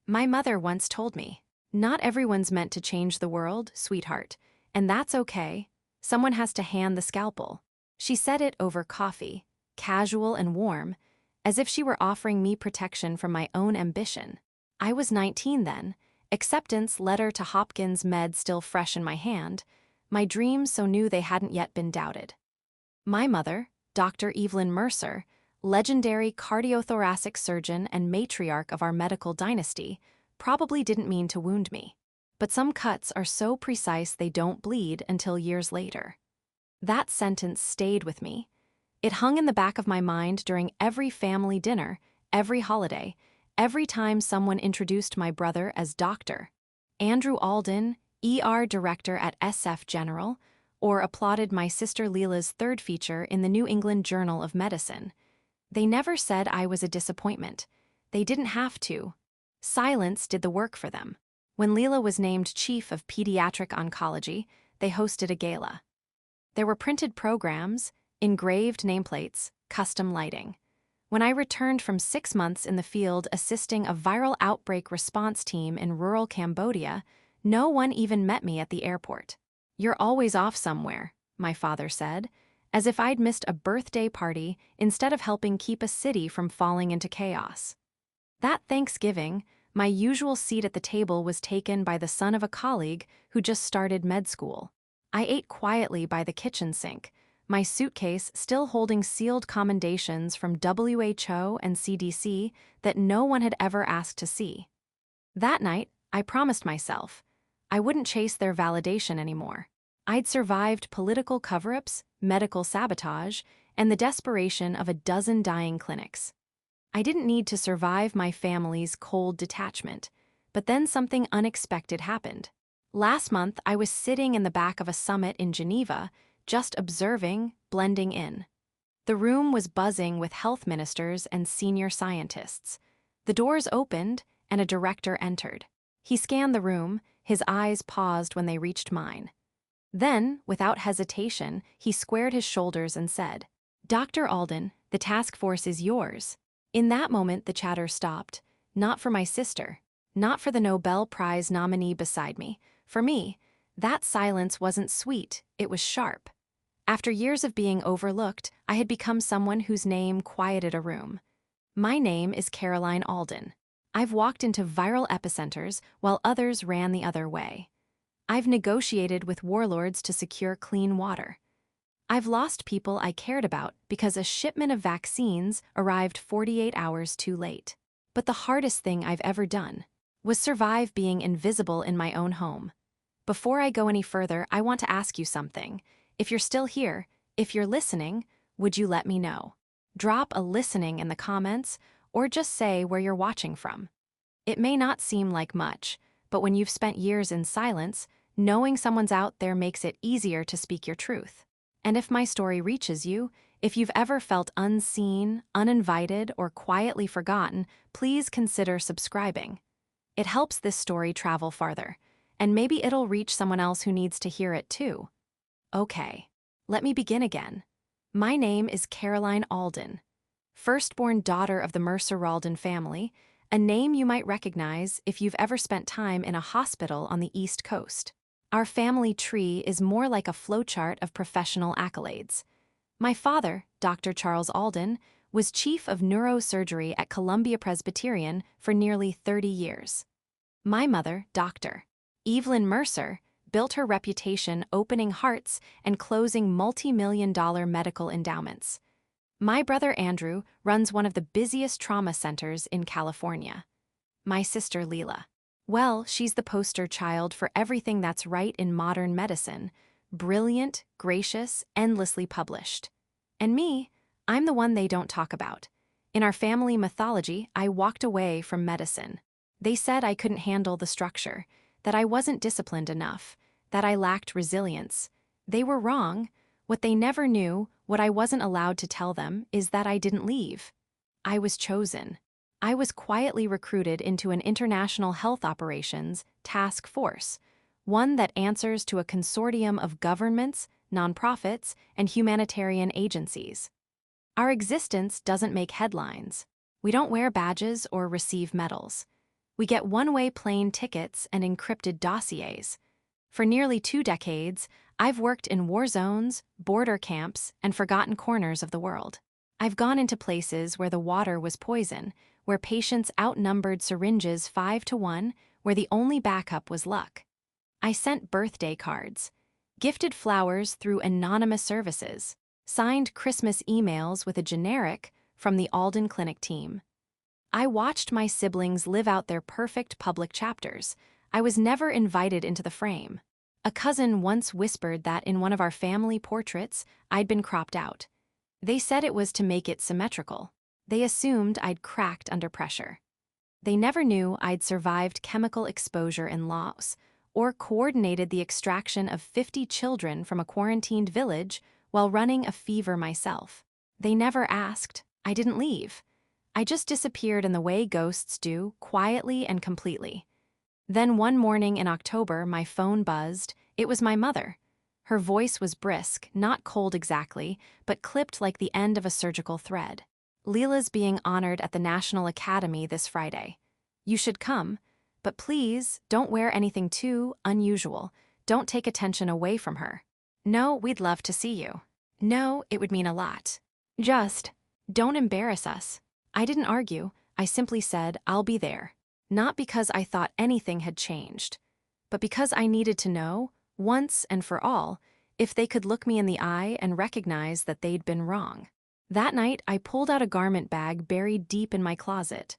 My mother once told me, "Not everyone's meant to change the world, sweetheart, and that's okay. Someone has to hand the scalpel." She said it over coffee, casual and warm, as if she were offering me protection from my own ambition. I was 19 then, acceptance letter to Hopkins med still fresh in my hand, my dreams so new they hadn't yet been doubted. My mother, Dr. Evelyn Mercer, legendary cardiothoracic surgeon and matriarch of our medical dynasty, probably didn't mean to wound me. But some cuts are so precise they don't bleed until years later. That sentence stayed with me. It hung in the back of my mind during every family dinner, every holiday, every time someone introduced my brother as Dr. Andrew Alden, ER director at SF General, or applauded my sister Leela's third feature in the New England Journal of Medicine. They never said I was a disappointment. They didn't have to. Silence did the work for them. When Leela was named chief of pediatric oncology, they hosted a gala. There were printed programs, engraved nameplates, custom lighting. When I returned from 6 months in the field assisting a viral outbreak response team in rural Cambodia, no one even met me at the airport. "You're always off somewhere," my father said, as if I'd missed a birthday party instead of helping keep a city from falling into chaos. That Thanksgiving, my usual seat at the table was taken by the son of a colleague who just started med school. I ate quietly by the kitchen sink, my suitcase still holding sealed commendations from WHO and CDC that no one had ever asked to see. That night, I promised myself I wouldn't chase their validation anymore. I'd survived political cover-ups, medical sabotage, and the desperation of a dozen dying clinics. I didn't need to survive my family's cold detachment, but then something unexpected happened. Last month, I was sitting in the back of a summit in Geneva, just observing, blending in. The room was buzzing with health ministers and senior scientists. The doors opened, and a director entered. He scanned the room, his eyes paused when they reached mine. Then, without hesitation, he squared his shoulders and said, "Dr. Alden, the task force is yours." In that moment, the chatter stopped, not for my sister, not for the Nobel Prize nominee beside me. For me, that silence wasn't sweet, it was sharp. After years of being overlooked, I had become someone whose name quieted a room. My name is Caroline Alden. I've walked into viral epicenters while others ran the other way. I've negotiated with warlords to secure clean water. I've lost people I cared about because a shipment of vaccines arrived 48 hours too late. But the hardest thing I've ever done was survive being invisible in my own home. Before I go any further, I want to ask you something. If you're still here, if you're listening, would you let me know? Drop a listening in the comments, or just say where you're watching from. It may not seem like much, but when you've spent years in silence, knowing someone's out there makes it easier to speak your truth. And if my story reaches you, if you've ever felt unseen, uninvited, or quietly forgotten, please consider subscribing. It helps this story travel farther, and maybe it'll reach someone else who needs to hear it too. Okay, let me begin again. My name is Caroline Alden, firstborn daughter of the Mercer-Alden family, a name you might recognize if you've ever spent time in a hospital on the East Coast. Our family tree is more like a flowchart of professional accolades. My father, Dr. Charles Alden, was chief of neurosurgery at Columbia Presbyterian for nearly 30 years. My mother, Dr. Evelyn Mercer, built her reputation opening hearts and closing multi-million-dollar medical endowments. My brother Andrew runs one of the busiest trauma centers in California. My sister Leela. Well, she's the poster child for everything that's right in modern medicine. Brilliant, gracious, endlessly published. And me, I'm the one they don't talk about. In our family mythology, I walked away from medicine. They said I couldn't handle the structure, that I wasn't disciplined enough, that I lacked resilience. They were wrong. What they never knew, what I wasn't allowed to tell them, is that I didn't leave. I was chosen. I was quietly recruited into an international health operations task force, one that answers to a consortium of governments, nonprofits, and humanitarian agencies. Our existence doesn't make headlines. We don't wear badges or receive medals. We get one-way plane tickets and encrypted dossiers. For nearly 2 decades, I've worked in war zones, border camps, and forgotten corners of the world. I've gone into places where the water was poison, where patients outnumbered syringes 5 to 1, where the only backup was luck. I sent birthday cards, gifted flowers through anonymous services, signed Christmas emails with a generic from the Alden clinic team. I watched my siblings live out their perfect public chapters. I was never invited into the frame. A cousin once whispered that in one of our family portraits, I'd been cropped out. They said it was to make it symmetrical. They assumed I'd cracked under pressure. They never knew I'd survived chemical exposure in Laos or coordinated the extraction of 50 children from a quarantined village while running a fever myself. They never asked. I didn't leave. I just disappeared in the way ghosts do, quietly and completely. Then one morning in October, my phone buzzed. It was my mother. Her voice was brisk, not cold exactly, but clipped like the end of a surgical thread. Leela's being honored at the National Academy this Friday. You should come, but please don't wear anything too unusual. Don't take attention away from her. No, we'd love to see you. No, it would mean a lot. Just don't embarrass us. I didn't argue. I simply said, I'll be there. Not because I thought anything had changed, but because I needed to know, once and for all, if they could look me in the eye and recognize that they'd been wrong. That night, I pulled out a garment bag buried deep in my closet.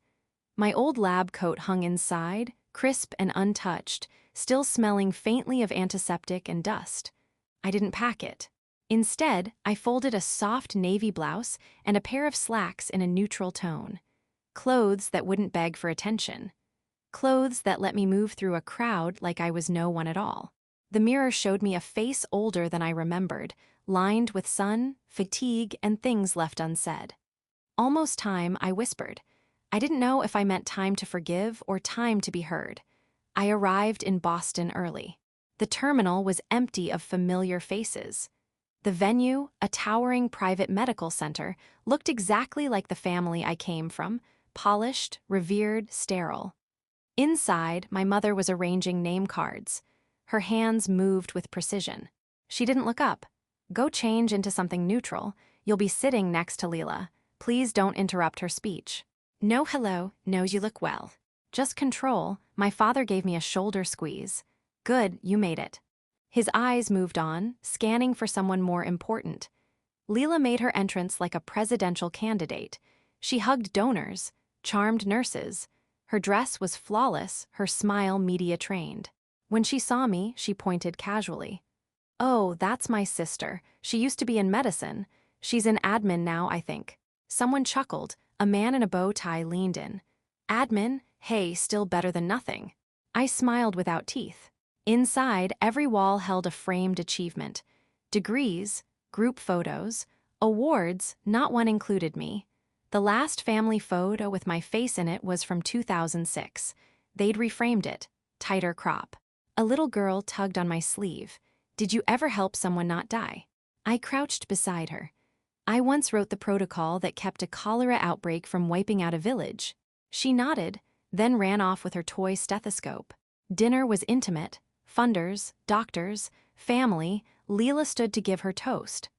My old lab coat hung inside, crisp and untouched, still smelling faintly of antiseptic and dust. I didn't pack it. Instead, I folded a soft navy blouse and a pair of slacks in a neutral tone. Clothes that wouldn't beg for attention. Clothes that let me move through a crowd like I was no one at all. The mirror showed me a face older than I remembered, lined with sun, fatigue, and things left unsaid. Almost time, I whispered. I didn't know if I meant time to forgive or time to be heard. I arrived in Boston early. The terminal was empty of familiar faces. The venue, a towering private medical center, looked exactly like the family I came from, polished, revered, sterile. Inside, my mother was arranging name cards. Her hands moved with precision. She didn't look up. Go change into something neutral. You'll be sitting next to Leela. Please don't interrupt her speech. No hello, no you look well. Just control. My father gave me a shoulder squeeze. Good, you made it. His eyes moved on, scanning for someone more important. Leela made her entrance like a presidential candidate. She hugged donors, charmed nurses. Her dress was flawless, her smile media-trained. When she saw me, she pointed casually. Oh, that's my sister. She used to be in medicine. She's in admin now, I think. Someone chuckled. A man in a bow tie leaned in. Admin? Hey, still better than nothing. I smiled without teeth. Inside, every wall held a framed achievement. Degrees, group photos, awards, not one included me. The last family photo with my face in it was from 2006. They'd reframed it, tighter crop. A little girl tugged on my sleeve. Did you ever help someone not die? I crouched beside her. I once wrote the protocol that kept a cholera outbreak from wiping out a village. She nodded, then ran off with her toy stethoscope. Dinner was intimate. Funders, doctors, family. Leela stood to give her toast.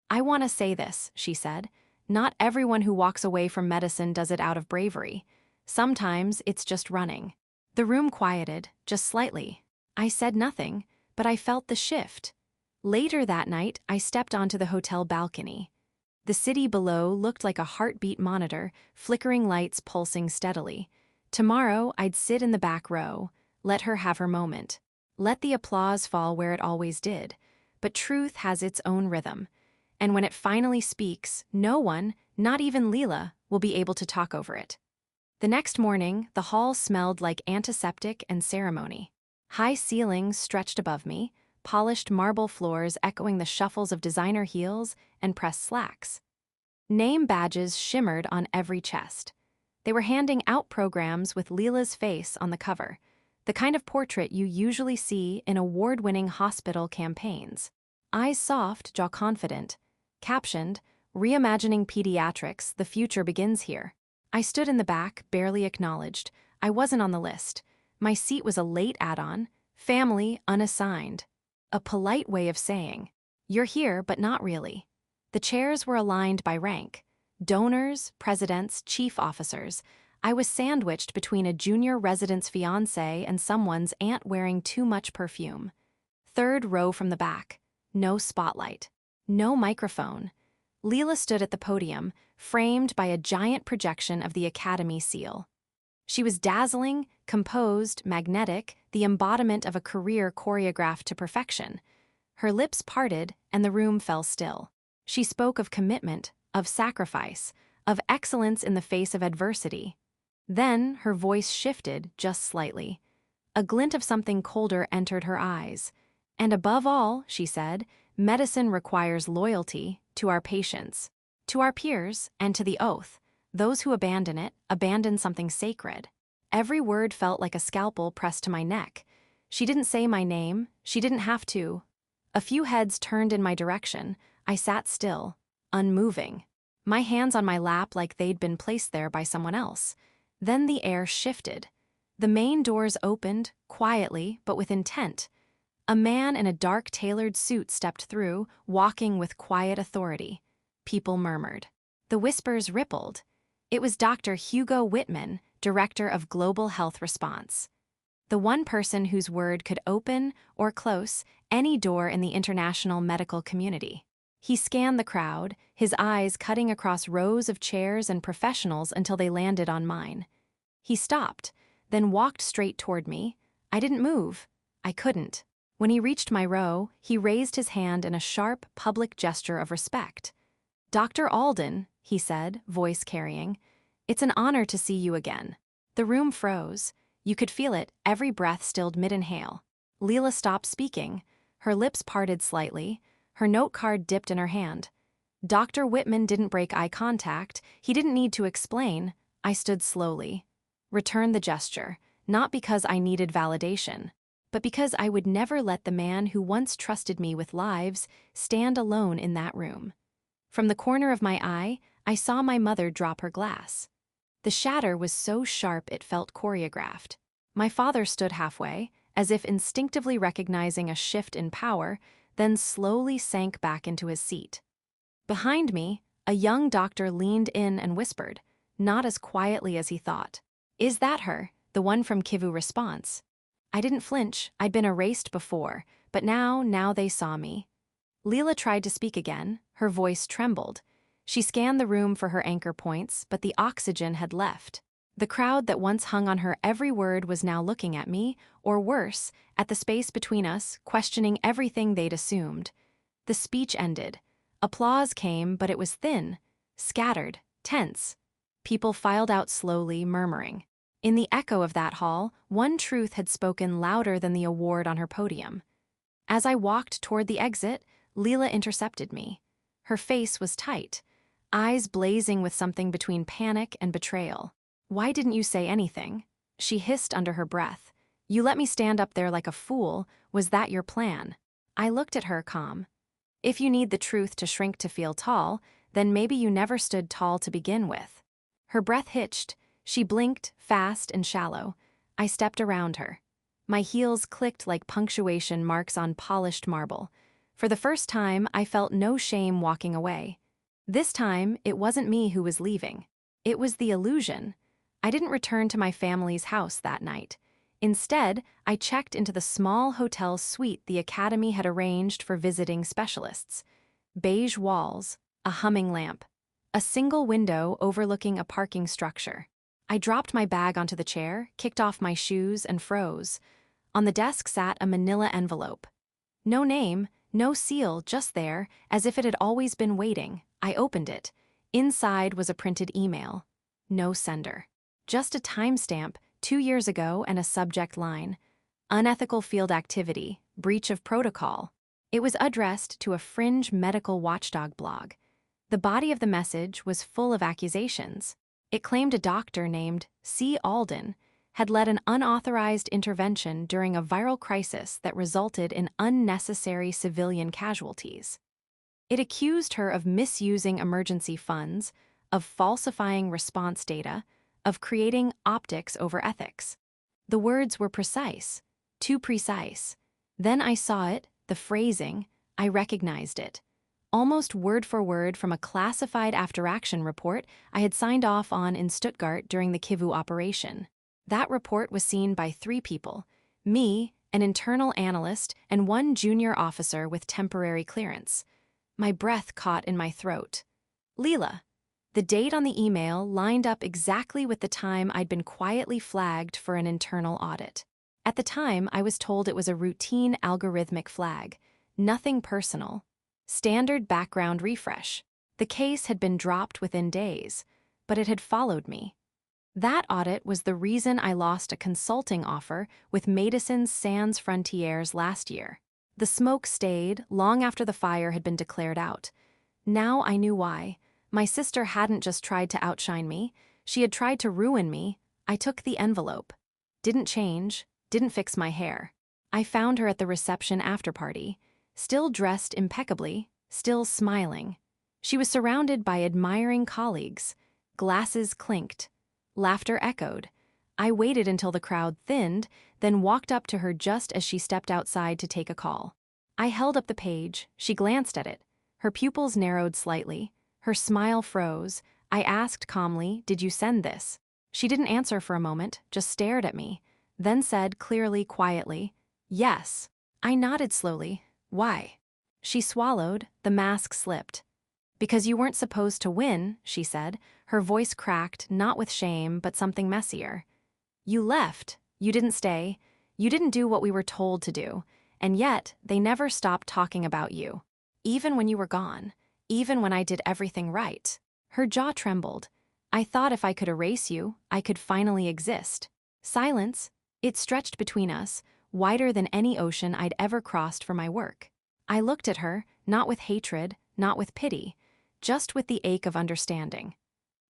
I want to say this, she said. Not everyone who walks away from medicine does it out of bravery. Sometimes it's just running. The room quieted, just slightly. I said nothing, but I felt the shift. Later that night, I stepped onto the hotel balcony. The city below looked like a heartbeat monitor, flickering lights pulsing steadily. Tomorrow, I'd sit in the back row, let her have her moment. Let the applause fall where it always did. But truth has its own rhythm. And when it finally speaks, no one, not even Leela, will be able to talk over it. The next morning, the hall smelled like antiseptic and ceremony. High ceilings stretched above me, polished marble floors echoing the shuffles of designer heels and pressed slacks. Name badges shimmered on every chest. They were handing out programs with Leela's face on the cover, the kind of portrait you usually see in award-winning hospital campaigns. Eyes soft, jaw confident. Captioned, Reimagining Pediatrics, the future begins here. I stood in the back, barely acknowledged. I wasn't on the list. My seat was a late add-on, family unassigned. A polite way of saying, "You're here, but not really." The chairs were aligned by rank. Donors, presidents, chief officers. I was sandwiched between a junior resident's fiancé and someone's aunt wearing too much perfume. Third row from the back. No spotlight. No microphone. Leela stood at the podium, framed by a giant projection of the Academy seal. She was dazzling, composed, magnetic, the embodiment of a career choreographed to perfection. Her lips parted, and the room fell still. She spoke of commitment, of sacrifice, of excellence in the face of adversity. Then her voice shifted just slightly. A glint of something colder entered her eyes. And above all, she said, medicine requires loyalty to our patients, to our peers, and to the oath. Those who abandon it, abandon something sacred. Every word felt like a scalpel pressed to my neck. She didn't say my name, she didn't have to. A few heads turned in my direction. I sat still, unmoving, my hands on my lap like they'd been placed there by someone else. Then the air shifted. The main doors opened, quietly but with intent. A man in a dark tailored suit stepped through, walking with quiet authority. People murmured. The whispers rippled. It was Dr. Hugo Whitman, Director of Global Health Response. The one person whose word could open, or close, any door in the international medical community. He scanned the crowd, his eyes cutting across rows of chairs and professionals until they landed on mine. He stopped, then walked straight toward me. I didn't move. I couldn't. When he reached my row, he raised his hand in a sharp, public gesture of respect. "Dr. Alden," he said, voice carrying, "it's an honor to see you again." The room froze. You could feel it, every breath stilled mid-inhale. Leela stopped speaking. Her lips parted slightly. Her note card dipped in her hand. Dr. Whitman didn't break eye contact. He didn't need to explain. I stood slowly. Returned the gesture, not because I needed validation, but because I would never let the man who once trusted me with lives stand alone in that room. From the corner of my eye, I saw my mother drop her glass. The shatter was so sharp it felt choreographed. My father stood halfway, as if instinctively recognizing a shift in power, then slowly sank back into his seat. Behind me, a young doctor leaned in and whispered, not as quietly as he thought, "Is that her, the one from Kivu Response?" I didn't flinch. I'd been erased before, but now they saw me. Leela tried to speak again. Her voice trembled. She scanned the room for her anchor points, but the oxygen had left. The crowd that once hung on her every word was now looking at me, or worse, at the space between us, questioning everything they'd assumed. The speech ended. Applause came, but it was thin, scattered, tense. People filed out slowly, murmuring. In the echo of that hall, one truth had spoken louder than the award on her podium. As I walked toward the exit, Leela intercepted me. Her face was tight, eyes blazing with something between panic and betrayal. "Why didn't you say anything?" She hissed under her breath. "You let me stand up there like a fool. Was that your plan?" I looked at her, calm. "If you need the truth to shrink to feel tall, then maybe you never stood tall to begin with." Her breath hitched. She blinked, fast and shallow. I stepped around her. My heels clicked like punctuation marks on polished marble. For the first time, I felt no shame walking away. This time, it wasn't me who was leaving. It was the illusion. I didn't return to my family's house that night. Instead, I checked into the small hotel suite the Academy had arranged for visiting specialists. Beige walls, a humming lamp, a single window overlooking a parking structure. I dropped my bag onto the chair, kicked off my shoes, and froze. On the desk sat a manila envelope. No name, no seal, just there, as if it had always been waiting. I opened it. Inside was a printed email. No sender. Just a timestamp, 2 years ago, and a subject line. Unethical field activity, breach of protocol. It was addressed to a fringe medical watchdog blog. The body of the message was full of accusations. It claimed a doctor named C. Alden had led an unauthorized intervention during a viral crisis that resulted in unnecessary civilian casualties. It accused her of misusing emergency funds, of falsifying response data, of creating optics over ethics. The words were precise, too precise. Then I saw it, the phrasing, I recognized it. Almost word for word from a classified after-action report I had signed off on in Stuttgart during the Kivu operation. That report was seen by 3 people: me, an internal analyst, and 1 junior officer with temporary clearance. My breath caught in my throat. Leela. The date on the email lined up exactly with the time I'd been quietly flagged for an internal audit. At the time, I was told it was a routine algorithmic flag, nothing personal. Standard background refresh. The case had been dropped within days, but it had followed me. That audit was the reason I lost a consulting offer with Médecins Sans Frontières last year. The smoke stayed long after the fire had been declared out. Now I knew why. My sister hadn't just tried to outshine me, she had tried to ruin me. I took the envelope. Didn't change, didn't fix my hair. I found her at the reception after-party, still dressed impeccably, still smiling. She was surrounded by admiring colleagues. Glasses clinked. Laughter echoed. I waited until the crowd thinned, then walked up to her just as she stepped outside to take a call. I held up the page. She glanced at it. Her pupils narrowed slightly. Her smile froze. I asked calmly, "Did you send this?" She didn't answer for a moment, just stared at me, then said clearly, quietly, "Yes." I nodded slowly. "Why?" She swallowed, the mask slipped. "Because you weren't supposed to win," she said, her voice cracked, not with shame, but something messier. "You left. You didn't stay. You didn't do what we were told to do. And yet, they never stopped talking about you. Even when you were gone. Even when I did everything right." Her jaw trembled. "I thought if I could erase you, I could finally exist." Silence. It stretched between us, wider than any ocean I'd ever crossed for my work. I looked at her, not with hatred, not with pity, just with the ache of understanding.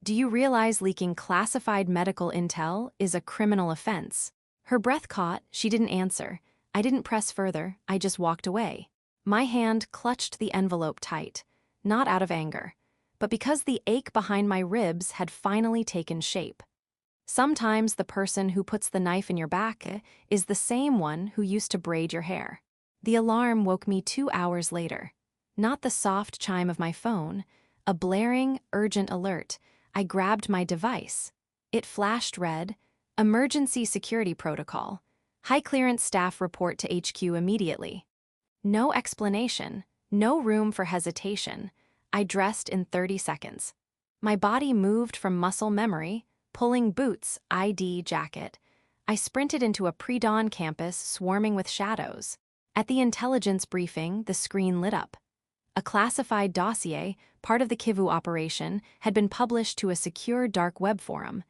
"Do you realize leaking classified medical intel is a criminal offense?" Her breath caught, she didn't answer. I didn't press further, I just walked away. My hand clutched the envelope tight, not out of anger, but because the ache behind my ribs had finally taken shape. Sometimes the person who puts the knife in your back is the same one who used to braid your hair. The alarm woke me 2 hours later. Not the soft chime of my phone, a blaring, urgent alert. I grabbed my device. It flashed red, "Emergency Security Protocol. High clearance staff report to HQ immediately." No explanation, no room for hesitation. I dressed in 30 seconds. My body moved from muscle memory, pulling boots, ID, jacket. I sprinted into a pre-dawn campus swarming with shadows. At the intelligence briefing, the screen lit up. A classified dossier, part of the Kivu operation, had been published to a secure dark web forum.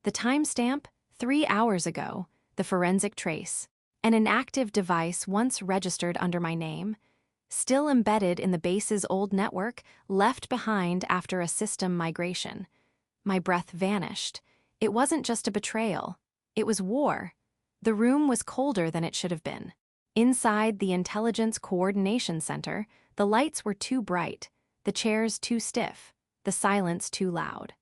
The timestamp, 3 hours ago, the forensic trace. An inactive device once registered under my name, still embedded in the base's old network, left behind after a system migration. My breath vanished. It wasn't just a betrayal. It was war. The room was colder than it should have been. Inside the Intelligence Coordination Center, the lights were too bright, the chairs too stiff, the silence too loud.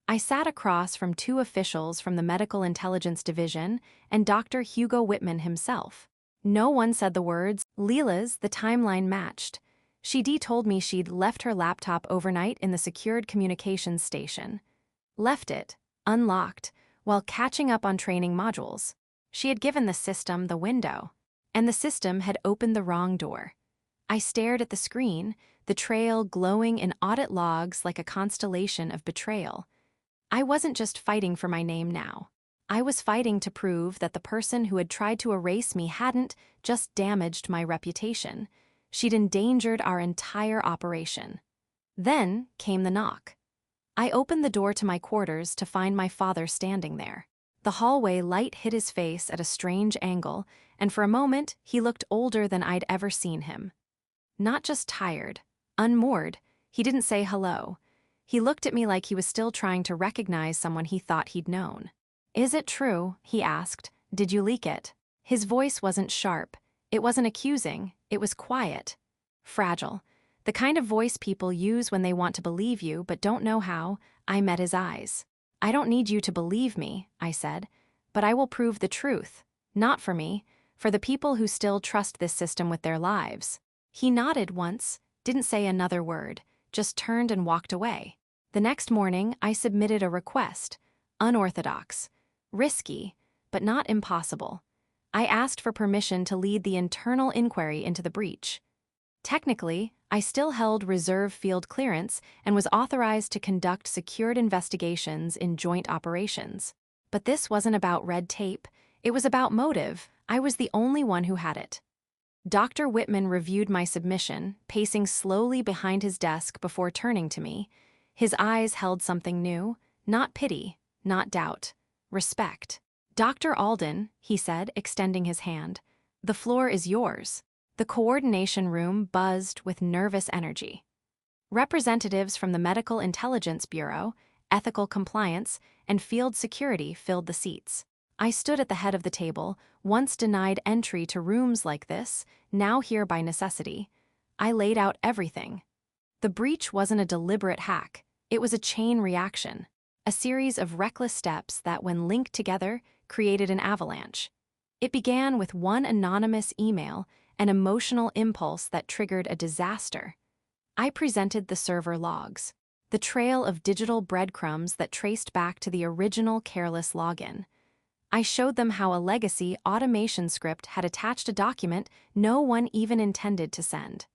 I sat across from 2 officials from the Medical Intelligence Division and Dr. Hugo Whitman himself. No one said the words. Leela's, the timeline matched. She told me she'd left her laptop overnight in the secured communications station. Left it, unlocked, while catching up on training modules. She had given the system the window, and the system had opened the wrong door. I stared at the screen, the trail glowing in audit logs like a constellation of betrayal. I wasn't just fighting for my name now. I was fighting to prove that the person who had tried to erase me hadn't just damaged my reputation. She'd endangered our entire operation. Then came the knock. I opened the door to my quarters to find my father standing there. The hallway light hit his face at a strange angle, and for a moment he looked older than I'd ever seen him. Not just tired, unmoored. He didn't say hello. He looked at me like he was still trying to recognize someone he thought he'd known. "Is it true?" he asked. "Did you leak it?" His voice wasn't sharp. It wasn't accusing. It was quiet. Fragile. The kind of voice people use when they want to believe you but don't know how. I met his eyes. I don't need you to believe me, I said, but I will prove the truth. Not for me, for the people who still trust this system with their lives. He nodded once, didn't say another word, just turned and walked away. The next morning, I submitted a request. Unorthodox. Risky, but not impossible. I asked for permission to lead the internal inquiry into the breach. Technically, I still held reserve field clearance and was authorized to conduct secured investigations in joint operations. But this wasn't about red tape. It was about motive. I was the only one who had it. Dr. Whitman reviewed my submission, pacing slowly behind his desk before turning to me. His eyes held something new, not pity, not doubt, respect. Dr. Alden, he said, extending his hand, the floor is yours. The coordination room buzzed with nervous energy. Representatives from the Medical Intelligence Bureau, Ethical Compliance, and Field Security filled the seats. I stood at the head of the table, once denied entry to rooms like this, now here by necessity. I laid out everything. The breach wasn't a deliberate hack. It was a chain reaction, a series of reckless steps that, when linked together, created an avalanche. It began with one anonymous email, an emotional impulse that triggered a disaster. I presented the server logs, the trail of digital breadcrumbs that traced back to the original careless login. I showed them how a legacy automation script had attached a document no one even intended to send.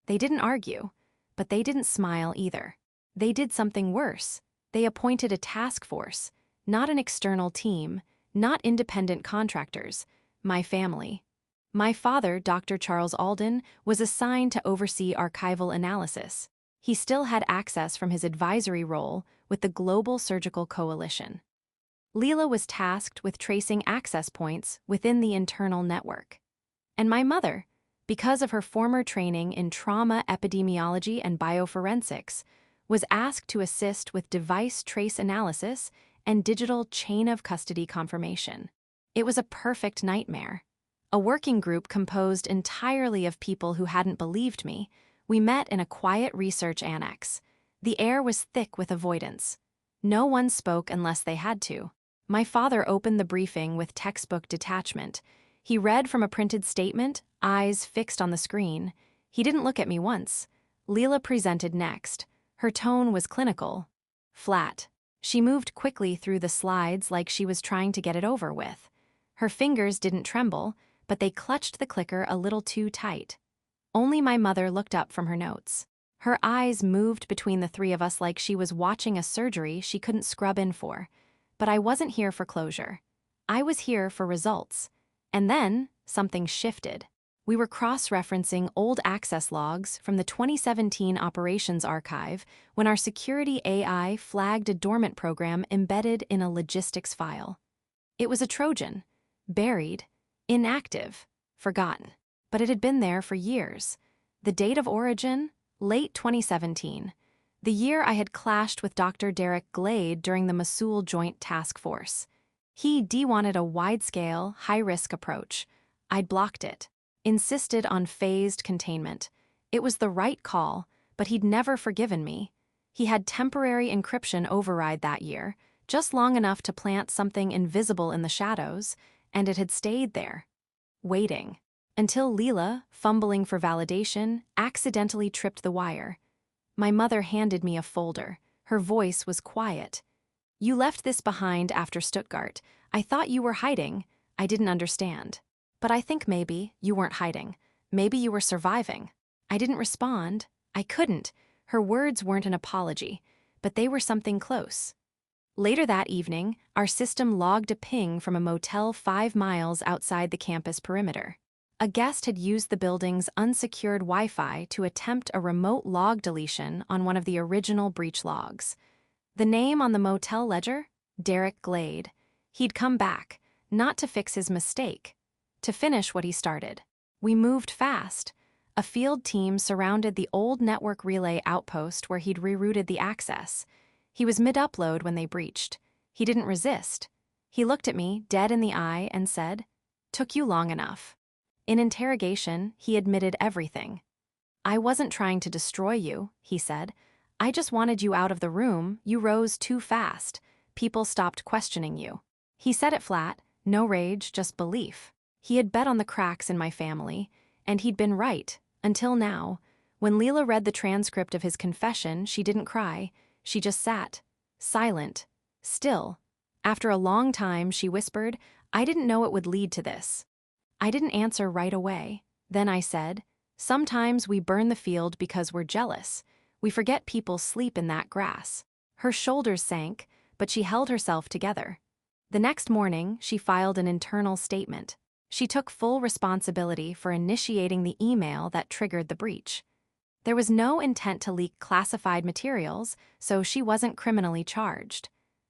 They didn't argue, but they didn't smile either. They did something worse. They appointed a task force, not an external team, not independent contractors, my family. My father, Dr. Charles Alden, was assigned to oversee archival analysis. He still had access from his advisory role with the Global Surgical Coalition. Leela was tasked with tracing access points within the internal network. And my mother, because of her former training in trauma epidemiology and bioforensics, was asked to assist with device trace analysis and digital chain of custody confirmation. It was a perfect nightmare. A working group composed entirely of people who hadn't believed me. We met in a quiet research annex. The air was thick with avoidance. No one spoke unless they had to. My father opened the briefing with textbook detachment. He read from a printed statement, eyes fixed on the screen. He didn't look at me once. Leela presented next. Her tone was clinical, flat. She moved quickly through the slides like she was trying to get it over with. Her fingers didn't tremble, but they clutched the clicker a little too tight. Only my mother looked up from her notes. Her eyes moved between the three of us like she was watching a surgery she couldn't scrub in for. But I wasn't here for closure. I was here for results. And then, something shifted. We were cross-referencing old access logs from the 2017 Operations Archive when our security AI flagged a dormant program embedded in a logistics file. It was a Trojan, buried, inactive, forgotten. But it had been there for years. The date of origin? Late 2017. The year I had clashed with Dr. Derek Glade during the Mosul Joint Task Force. He wanted a wide-scale, high-risk approach. I'd blocked it. Insisted on phased containment. It was the right call, but he'd never forgiven me. He had temporary encryption override that year, just long enough to plant something invisible in the shadows, and it had stayed there, waiting. Until Leela, fumbling for validation, accidentally tripped the wire. My mother handed me a folder. Her voice was quiet. You left this behind after Stuttgart. I thought you were hiding. I didn't understand. But I think maybe you weren't hiding. Maybe you were surviving. I didn't respond. I couldn't. Her words weren't an apology, but they were something close. Later that evening, our system logged a ping from a motel 5 miles outside the campus perimeter. A guest had used the building's unsecured Wi-Fi to attempt a remote log deletion on one of the original breach logs. The name on the motel ledger? Derek Glade. He'd come back, not to fix his mistake, to finish what he started. We moved fast. A field team surrounded the old network relay outpost where he'd rerouted the access. He was mid-upload when they breached. He didn't resist. He looked at me, dead in the eye, and said, "Took you long enough." In interrogation, he admitted everything. "I wasn't trying to destroy you," he said. "I just wanted you out of the room. You rose too fast. people stopped questioning you. He said it flat, no rage, just belief. He had bet on the cracks in my family, and he'd been right, until now. When Leela read the transcript of his confession, she didn't cry, she just sat, silent, still. After a long time, she whispered, "I didn't know it would lead to this." I didn't answer right away. Then I said, "Sometimes we burn the field because we're jealous. We forget people sleep in that grass." Her shoulders sank, but she held herself together. The next morning, she filed an internal statement. She took full responsibility for initiating the email that triggered the breach. There was no intent to leak classified materials, so she wasn't criminally charged.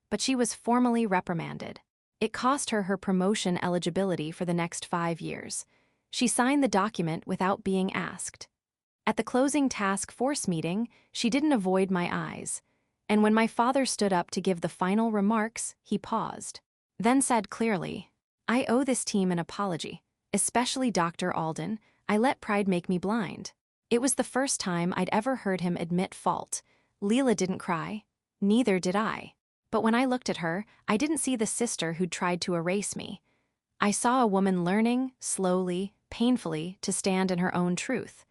But she was formally reprimanded. It cost her her promotion eligibility for the next 5 years. She signed the document without being asked. At the closing task force meeting, she didn't avoid my eyes. And when my father stood up to give the final remarks, he paused. Then said clearly, "I owe this team an apology, especially Dr. Alden. I let pride make me blind." It was the first time I'd ever heard him admit fault. Leela didn't cry. Neither did I. But when I looked at her, I didn't see the sister who'd tried to erase me. I saw a woman learning, slowly, painfully, to stand in her own truth.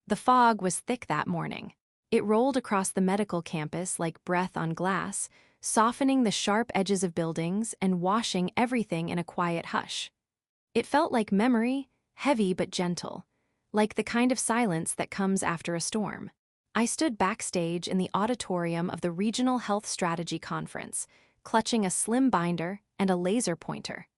The fog was thick that morning. It rolled across the medical campus like breath on glass, softening the sharp edges of buildings and washing everything in a quiet hush. It felt like memory, heavy but gentle, like the kind of silence that comes after a storm. I stood backstage in the auditorium of the Regional Health Strategy Conference, clutching a slim binder and a laser pointer.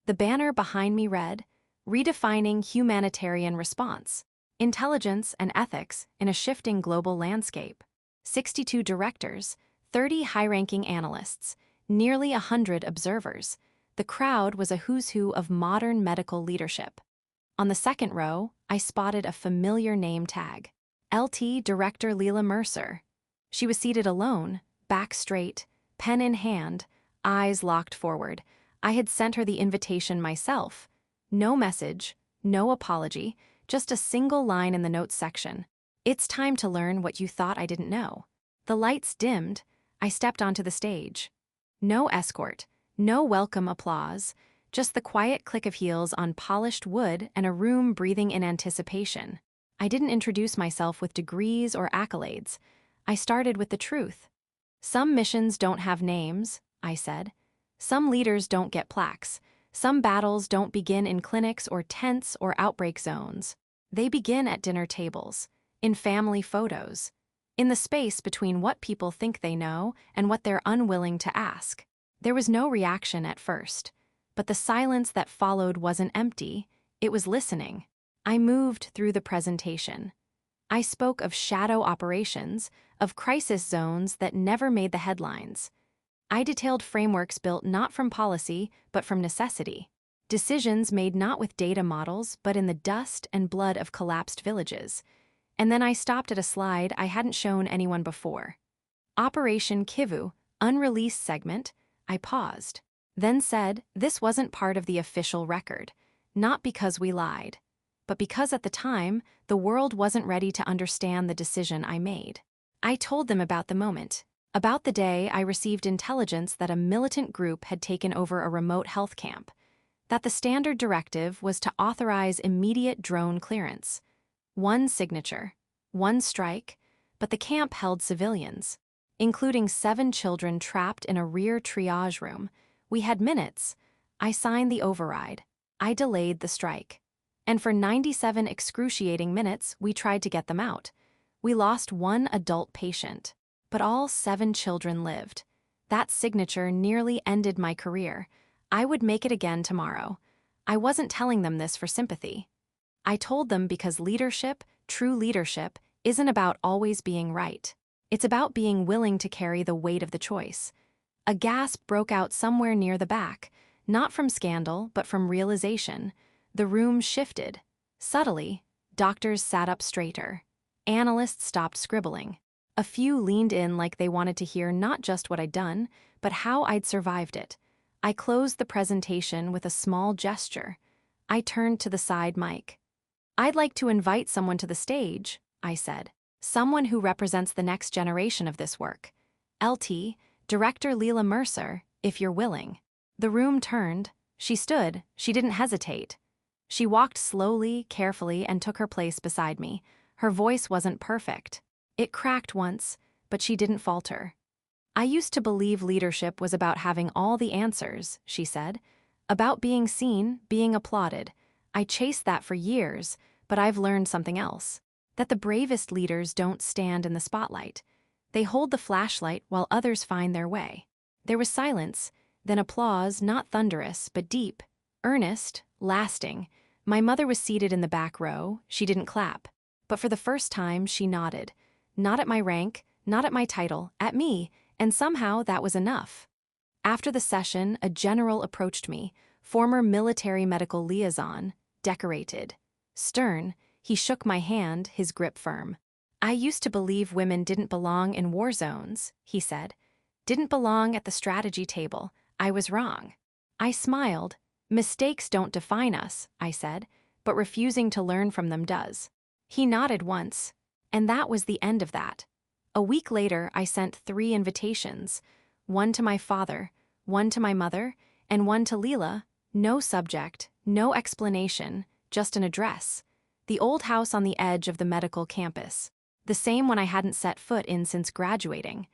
The banner behind me read, "Redefining Humanitarian Response, Intelligence and Ethics in a Shifting Global Landscape." 62 directors, 30 high-ranking analysts, nearly 100 observers. The crowd was a who's who of modern medical leadership. On the second row, I spotted a familiar name tag. LT Director Leela Mercer. She was seated alone, back straight, pen in hand, eyes locked forward. I had sent her the invitation myself. No message, no apology, just a single line in the notes section. "It's time to learn what you thought I didn't know." The lights dimmed. I stepped onto the stage. No escort, no welcome applause, just the quiet click of heels on polished wood and a room breathing in anticipation. I didn't introduce myself with degrees or accolades. I started with the truth. "Some missions don't have names," I said. "Some leaders don't get plaques. Some battles don't begin in clinics or tents or outbreak zones. They begin at dinner tables, in family photos, in the space between what people think they know and what they're unwilling to ask." There was no reaction at first, but the silence that followed wasn't empty, it was listening. I moved through the presentation. I spoke of shadow operations, of crisis zones that never made the headlines. I detailed frameworks built not from policy, but from necessity. Decisions made not with data models, but in the dust and blood of collapsed villages. And then I stopped at a slide I hadn't shown anyone before. Operation Kivu, unreleased segment. I paused, then said this wasn't part of the official record, not because we lied, but because at the time, the world wasn't ready to understand the decision I made. I told them about the moment, about the day I received intelligence that a militant group had taken over a remote health camp, that the standard directive was to authorize immediate drone clearance. One signature, one strike, but the camp held civilians, including 7 children trapped in a rear triage room. We had minutes. I signed the override. I delayed the strike. And for 97 excruciating minutes, we tried to get them out. We lost 1 adult patient, but all 7 children lived. That signature nearly ended my career. I would make it again tomorrow. I wasn't telling them this for sympathy. I told them because leadership, true leadership, isn't about always being right. It's about being willing to carry the weight of the choice. A gasp broke out somewhere near the back, not from scandal, but from realization. The room shifted. Subtly, doctors sat up straighter. Analysts stopped scribbling. A few leaned in like they wanted to hear not just what I'd done, but how I'd survived it. I closed the presentation with a small gesture. I turned to the side mic. "I'd like to invite someone to the stage," I said. "Someone who represents the next generation of this work. LT, Director Leela Mercer, if you're willing. The room turned. She stood. She didn't hesitate. She walked slowly, carefully, and took her place beside me. Her voice wasn't perfect. It cracked once, but she didn't falter. I used to believe leadership was about having all the answers, she said. About being seen, being applauded. I chased that for years, but I've learned something else. That the bravest leaders don't stand in the spotlight. They hold the flashlight while others find their way. There was silence, then applause, not thunderous, but deep, earnest, lasting. My mother was seated in the back row. She didn't clap. But for the first time, she nodded. Not at my rank, not at my title, at me, and somehow that was enough. After the session, a general approached me, former military medical liaison, decorated. Stern, he shook my hand, his grip firm. I used to believe women didn't belong in war zones, he said. Didn't belong at the strategy table. I was wrong. I smiled. Mistakes don't define us, I said, but refusing to learn from them does. He nodded once, and that was the end of that. A week later, I sent 3 invitations, one to my father, one to my mother, and one to Leela. No subject, no explanation, just an address. The old house on the edge of the medical campus. The same one I hadn't set foot in since graduating.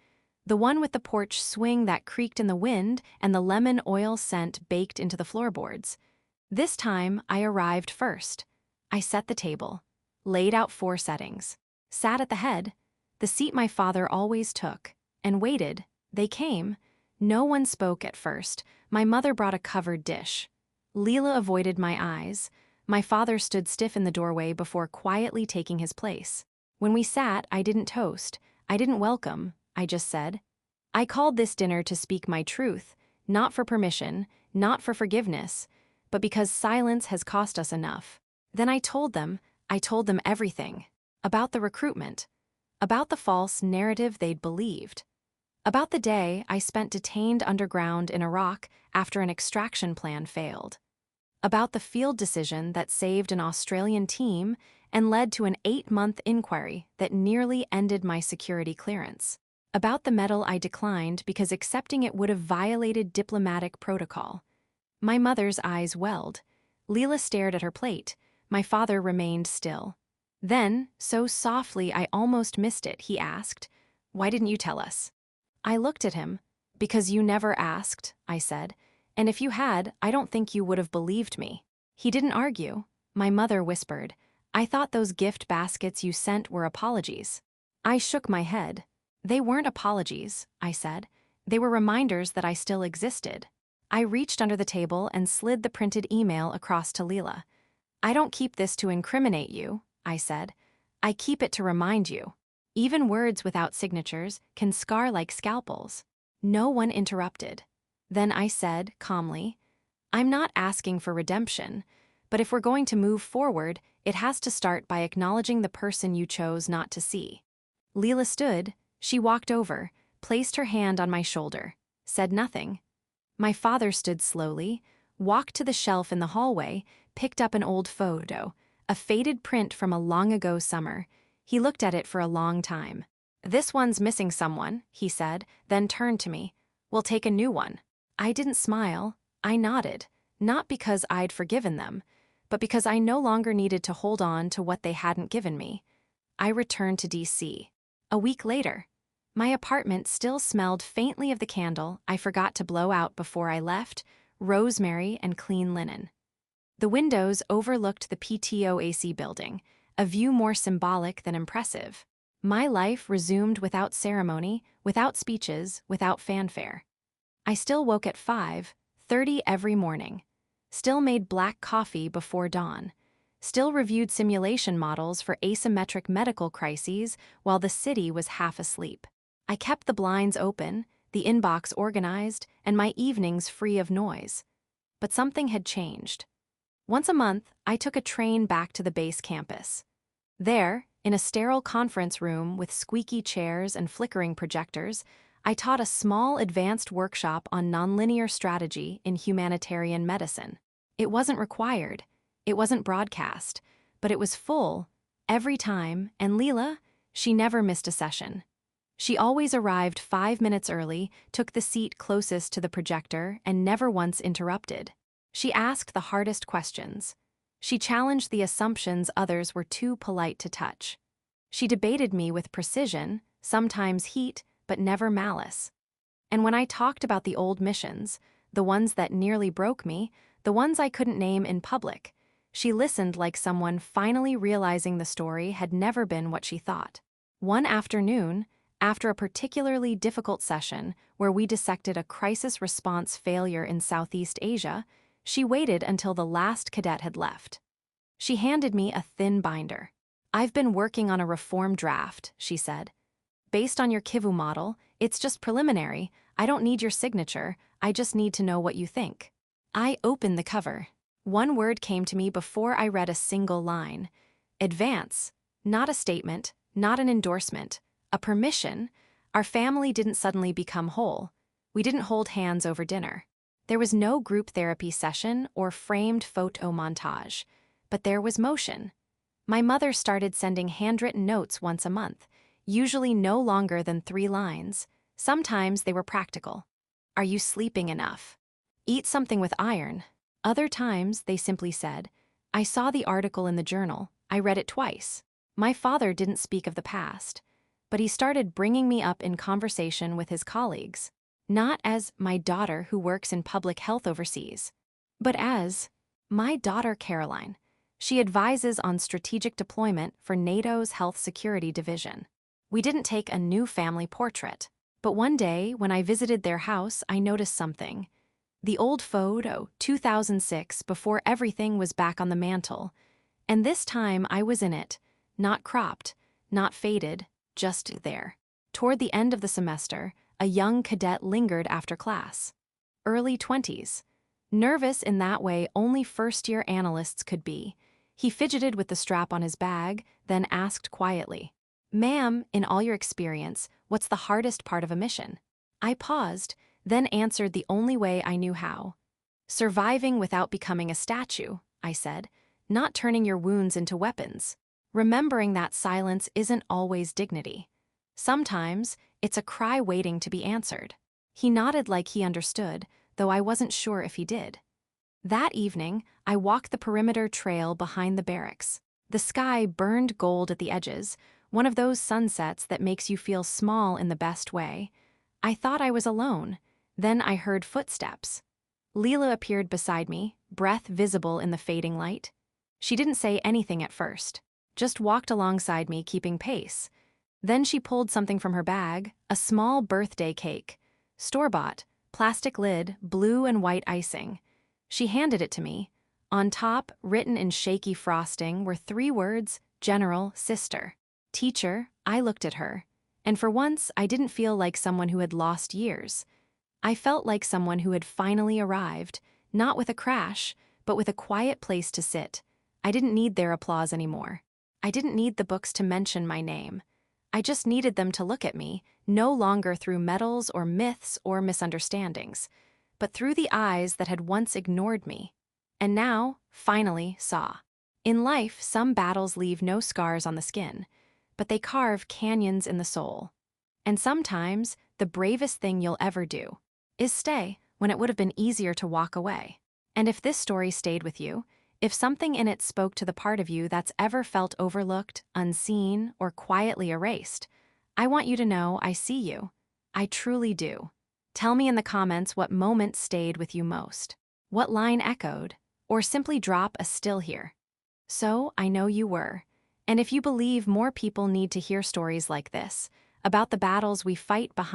The one with the porch swing that creaked in the wind and the lemon oil scent baked into the floorboards. This time, I arrived first. I set the table, laid out 4 settings, sat at the head, the seat my father always took, and waited. They came. No one spoke at first. My mother brought a covered dish. Leela avoided my eyes. My father stood stiff in the doorway before quietly taking his place. When we sat, I didn't toast. I didn't welcome. I just said, I called this dinner to speak my truth, not for permission, not for forgiveness, but because silence has cost us enough. Then I told them everything. About the recruitment. About the false narrative they'd believed. About the day I spent detained underground in Iraq after an extraction plan failed. About the field decision that saved an Australian team and led to an 8-month inquiry that nearly ended my security clearance. About the medal I declined because accepting it would have violated diplomatic protocol. My mother's eyes welled. Leela stared at her plate. My father remained still. Then, so softly I almost missed it, he asked, "Why didn't you tell us?" I looked at him. "Because you never asked," I said, "and if you had, I don't think you would have believed me." He didn't argue. My mother whispered, "I thought those gift baskets you sent were apologies." I shook my head. "They weren't apologies," I said. "They were reminders that I still existed." I reached under the table and slid the printed email across to Leela. "I don't keep this to incriminate you," I said. "I keep it to remind you. Even words without signatures can scar like scalpels." No one interrupted. Then I said, calmly, "I'm not asking for redemption, but if we're going to move forward, it has to start by acknowledging the person you chose not to see." Leela stood. She walked over, placed her hand on my shoulder, said nothing. My father stood slowly, walked to the shelf in the hallway, picked up an old photo, a faded print from a long-ago summer. He looked at it for a long time. "This one's missing someone," he said, then turned to me. "We'll take a new one." I didn't smile. I nodded, not because I'd forgiven them, but because I no longer needed to hold on to what they hadn't given me. I returned to D.C. A week later. My apartment still smelled faintly of the candle I forgot to blow out before I left, rosemary and clean linen. The windows overlooked the PTO AC building, a view more symbolic than impressive. My life resumed without ceremony, without speeches, without fanfare. I still woke at 5:30 every morning. Still made black coffee before dawn. Still reviewed simulation models for asymmetric medical crises while the city was half asleep. I kept the blinds open, the inbox organized, and my evenings free of noise. But something had changed. Once a month, I took a train back to the base campus. There, in a sterile conference room with squeaky chairs and flickering projectors, I taught a small advanced workshop on nonlinear strategy in humanitarian medicine. It wasn't required. It wasn't broadcast. But it was full, every time, and Leela, she never missed a session. She always arrived 5 minutes early, took the seat closest to the projector, and never once interrupted. She asked the hardest questions. She challenged the assumptions others were too polite to touch. She debated me with precision, sometimes heat, but never malice. And when I talked about the old missions, the ones that nearly broke me, the ones I couldn't name in public, she listened like someone finally realizing the story had never been what she thought. One afternoon, after a particularly difficult session where we dissected a crisis response failure in Southeast Asia, she waited until the last cadet had left. She handed me a thin binder. "I've been working on a reform draft," she said. "Based on your Kivu model, it's just preliminary. I don't need your signature, I just need to know what you think." I opened the cover. One word came to me before I read a single line. Advance. Not a statement, not an endorsement, a permission. Our family didn't suddenly become whole. We didn't hold hands over dinner. There was no group therapy session or framed photo montage, but there was motion. My mother started sending handwritten notes once a month, usually no longer than 3 lines. Sometimes they were practical. "Are you sleeping enough? Eat something with iron." Other times they simply said, "I saw the article in the journal, I read it twice." My father didn't speak of the past, but he started bringing me up in conversation with his colleagues, not as "my daughter who works in public health overseas," but as "my daughter Caroline. She advises on strategic deployment for NATO's Health Security Division." We didn't take a new family portrait, but one day when I visited their house, I noticed something. The old photo, 2006, before everything was back on the mantle. And this time I was in it, not cropped, not faded, just there. Toward the end of the semester, a young cadet lingered after class. Early 20s. Nervous in that way only first-year analysts could be. He fidgeted with the strap on his bag, then asked quietly, "Ma'am, in all your experience, what's the hardest part of a mission?" I paused, then answered the only way I knew how. "Surviving without becoming a statue," I said, "not turning your wounds into weapons." Remembering that silence isn't always dignity. Sometimes, it's a cry waiting to be answered. He nodded like he understood, though I wasn't sure if he did. That evening, I walked the perimeter trail behind the barracks. The sky burned gold at the edges, one of those sunsets that makes you feel small in the best way. I thought I was alone. Then I heard footsteps. Leela appeared beside me, breath visible in the fading light. She didn't say anything at first, just walked alongside me, keeping pace. Then she pulled something from her bag, a small birthday cake. Store-bought, plastic lid, blue and white icing. She handed it to me. On top, written in shaky frosting, were 3 words, "General, Sister." "Teacher," I looked at her. And for once, I didn't feel like someone who had lost years. I felt like someone who had finally arrived, not with a crash, but with a quiet place to sit. I didn't need their applause anymore. I didn't need the books to mention my name. I just needed them to look at me, no longer through medals or myths or misunderstandings, but through the eyes that had once ignored me, and now, finally, saw. In life, some battles leave no scars on the skin, but they carve canyons in the soul. And sometimes, the bravest thing you'll ever do is stay when it would have been easier to walk away. And if this story stayed with you, if something in it spoke to the part of you that's ever felt overlooked, unseen, or quietly erased, I want you to know I see you. I truly do. Tell me in the comments what moment stayed with you most, what line echoed, or simply drop a "still here." So I know you were. And if you believe more people need to hear stories like this, about the battles we fight behind